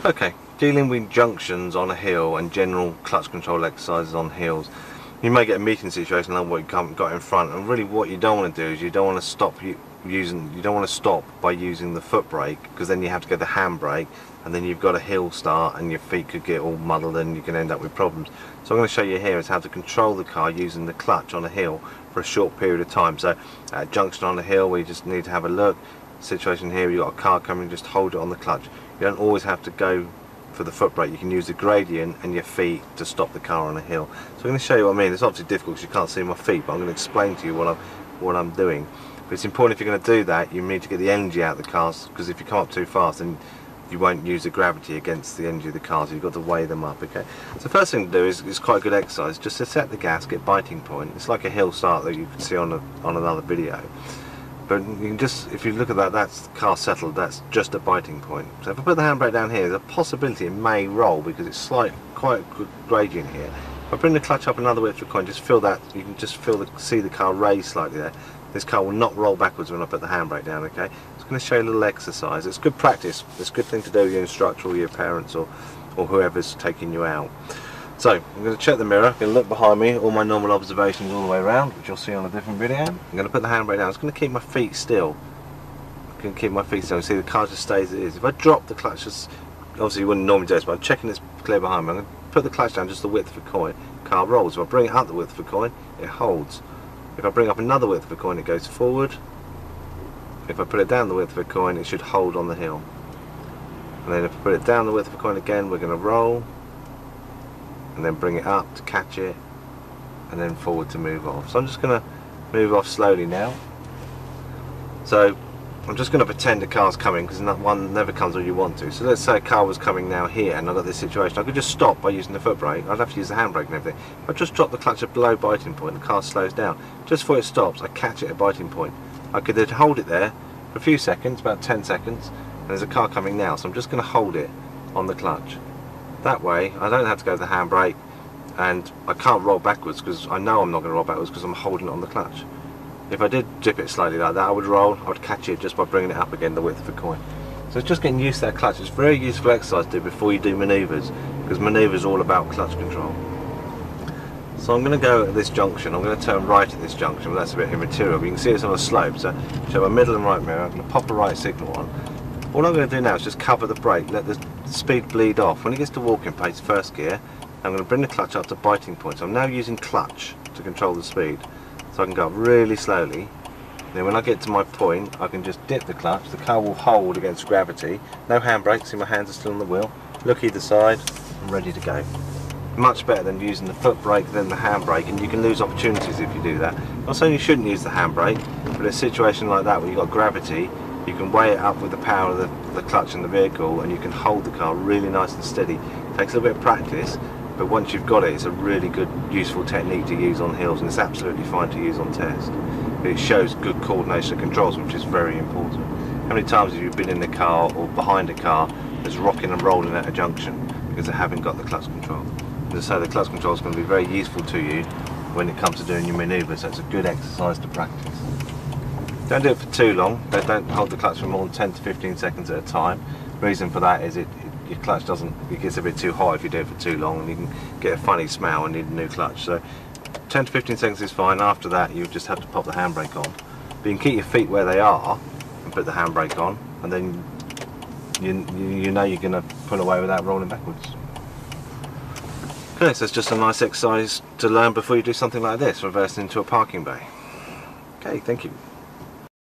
Okay, dealing with junctions on a hill and general clutch control exercises on hills. You may get a meeting situation like what you got in front, and really what you don't want to do is you don't want to stop by using the foot brake, because then you have to go the hand brake, and then you've got a hill start and your feet could get all muddled and you can end up with problems. So I'm going to show you here is how to control the car using the clutch on a hill for a short period of time. So at a junction on a hill where you just need to have a look, situation here you've got a car coming, just hold it on the clutch. You don't always have to go for the foot brake, you can use the gradient and your feet to stop the car on a hill. So I'm going to show you what I mean. It's obviously difficult because you can't see my feet, but I'm going to explain to you what I'm doing. But it's important, if you're going to do that, you need to get the energy out of the cars, because if you come up too fast then you won't use the gravity against the energy of the cars. You've got to weigh them up. Okay, so the first thing to do is quite a good exercise, just to set the gas, get biting point. It's like a hill start that you can see on another video. But you can just, if you look at that, that's the car settled, that's just a biting point. So if I put the handbrake down here, there's a possibility it may roll because it's quite a good gradient here. If I bring the clutch up another width of a coin, just feel that, you can just see the car raise slightly there. This car will not roll backwards when I put the handbrake down, okay? I'm just going to show you a little exercise. It's good practice. It's a good thing to do with your instructor or your parents or whoever's taking you out. So I'm going to check the mirror, I'm going to look behind me, all my normal observations all the way around, which you'll see on a different video. I'm going to put the handbrake down. I'm just going to keep my feet still. I'm going to keep my feet still. See, the car just stays as it is. If I drop the clutch, just, obviously you wouldn't normally do this, but I'm checking it's clear behind me. I'm going to put the clutch down just the width of a coin. Car rolls. If I bring it up the width of a coin, it holds. If I bring up another width of a coin, it goes forward. If I put it down the width of a coin, it should hold on the hill. And then if I put it down the width of a coin again, we're going to roll, and then bring it up to catch it, and then forward to move off. So I'm just going to move off slowly now. So I'm just going to pretend a car's coming, because one never comes when you want to. So let's say a car was coming now here, and I've got this situation. I could just stop by using the foot brake. I'd have to use the handbrake and everything. If I just drop the clutch at below biting point, the car slows down. Just before it stops, I catch it at biting point. I could then hold it there for a few seconds, about 10 seconds, and there's a car coming now, so I'm just going to hold it on the clutch. That way I don't have to go to the handbrake, and I can't roll backwards because I know I'm not going to roll backwards because I'm holding it on the clutch. If I did dip it slightly like that, I would roll, I would catch it just by bringing it up again the width of a coin. So it's just getting used to that clutch. It's a very useful exercise to do before you do manoeuvres, because manoeuvres are all about clutch control. So I'm going to go at this junction, I'm going to turn right at this junction, but that's a bit immaterial, but you can see it's on a slope, so show my middle and right mirror. I'm going to pop a right signal on. All I'm going to do now is just cover the brake, let the speed bleed off. When it gets to walking pace, first gear, I'm going to bring the clutch up to biting point. So I'm now using clutch to control the speed. So I can go up really slowly. Then when I get to my point, I can just dip the clutch. The car will hold against gravity. No handbrake, see my hands are still on the wheel. Look either side, I'm ready to go. Much better than using the foot brake than the handbrake, and you can lose opportunities if you do that. I'm not saying you shouldn't use the handbrake, but in a situation like that where you've got gravity, you can weigh it up with the power of the clutch in the vehicle, and you can hold the car really nice and steady. It takes a little bit of practice, but once you've got it, it's a really good, useful technique to use on hills, and it's absolutely fine to use on test. It shows good coordination of controls, which is very important. How many times have you been in the car or behind a car that's rocking and rolling at a junction because they haven't got the clutch control? As I say, the clutch control is going to be very useful to you when it comes to doing your manoeuvres, so it's a good exercise to practice. Don't do it for too long. Don't hold the clutch for more than 10 to 15 seconds at a time. The reason for that is your clutch it gets a bit too hot if you do it for too long, and you can get a funny smell and need a new clutch. So 10 to 15 seconds is fine. After that, you just have to pop the handbrake on. But you can keep your feet where they are and put the handbrake on, and then you know you're going to pull away without rolling backwards. Okay, so it's just a nice exercise to learn before you do something like this, reversing into a parking bay. Okay, thank you.